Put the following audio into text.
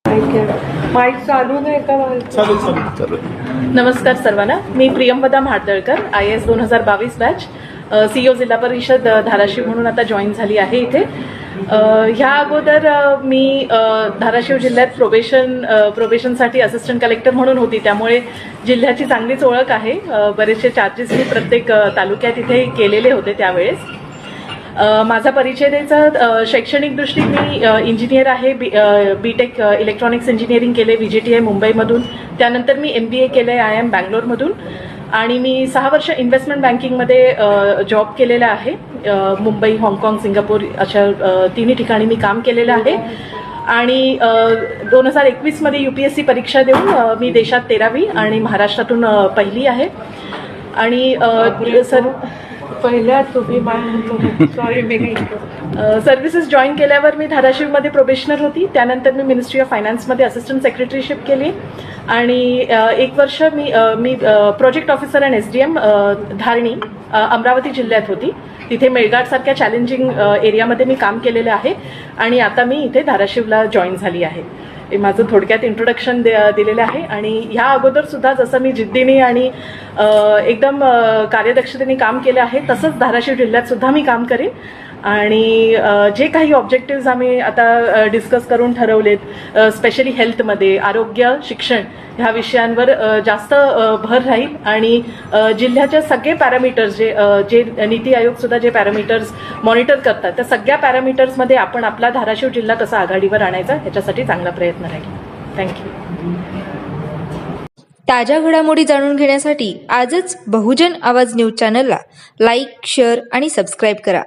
Mic चालू नाही का? चालू. नमस्कार सर्वांना. मी प्रियंवदा म्हाडदळकर, IAS 2022 बॅच, CEO जिल्हा परिषद धाराशिव म्हणून आता जॉईन झाली आहे इथे. ह्या अगोदर मी धाराशिव जिल्ह्यात प्रोबेशनसाठी असिस्टंट कलेक्टर म्हणून होती, त्यामुळे जिल्ह्याची चांगलीच ओळख आहे. बरेचसे चार्जेस मी प्रत्येक तालुक्यात इथे केलेले होते त्यावेळेस. माझा परिचय द्यायचा, शैक्षणिक दृष्टी मी इंजिनियर आहे. BTech इलेक्ट्रॉनिक्स इंजिनिअरिंग केले VJTI मुंबईमधून. त्यानंतर मी MBA केलं आहे IIM बँगलोरमधून. आणि मी 6 वर्ष इन्व्हेस्टमेंट बँकिंगमध्ये जॉब केलेला आहे. मुंबई, हाँगकाँग, सिंगापूर अशा 3 ठिकाणी मी काम केलेलं आहे. आणि 2021 मध्ये UPSC परीक्षा देऊन मी देशात 13वी आणि महाराष्ट्रातून पहिली आहे. आणि सर पहिल्या तुम्ही सॉरी मी सर्व्हिसेस जॉईन केल्यावर मी धाराशिवमध्ये प्रोबेशनर होती. त्यानंतर मी मिनिस्ट्री ऑफ फायनान्समध्ये असिस्टंट सेक्रेटरीशिप केली. आणि 1 वर्ष मी project officer and SDM Dharni Amravati जिल्ह्यात होती. तिथे मेळघाटसारख्या चॅलेंजिंग एरियामध्ये मी काम केलेलं आहे. आणि आता मी इथे धाराशिवला जॉईन झाली आहे. हे माझं थोडक्यात इंट्रोडक्शन दिलेलं आहे. आणि ह्या अगोदर सुद्धा जसं मी जिद्दीने आणि एकदम कार्यदक्षतेने काम केलं आहे, तसंच धाराशिव जिल्ह्यात सुद्धा मी काम करेन. आणि जे काही ऑब्जेक्टिव्ज आम्ही आता डिस्कस करून ठरवलेत, स्पेशली हेल्थमध्ये, आरोग्य, शिक्षण ह्या विषयांवर जास्त भर राहील. आणि जिल्ह्याच्या सगळे पॅरामीटर्स जे नीती आयोग सुद्धा जे पॅरामीटर्स मॉनिटर करतात, त्या सगळ्या पॅरामीटर्समध्ये आपण आपला धाराशिव जिल्हा कसा आघाडीवर आणायचा ह्याच्यासाठी चांगला प्रयत्न राहील. थँक्यू. ताज्या घडामोडी जाणून घेण्यासाठी आजच बहुजन आवाज न्यूज चॅनलला लाईक, शेअर आणि सबस्क्राईब करा.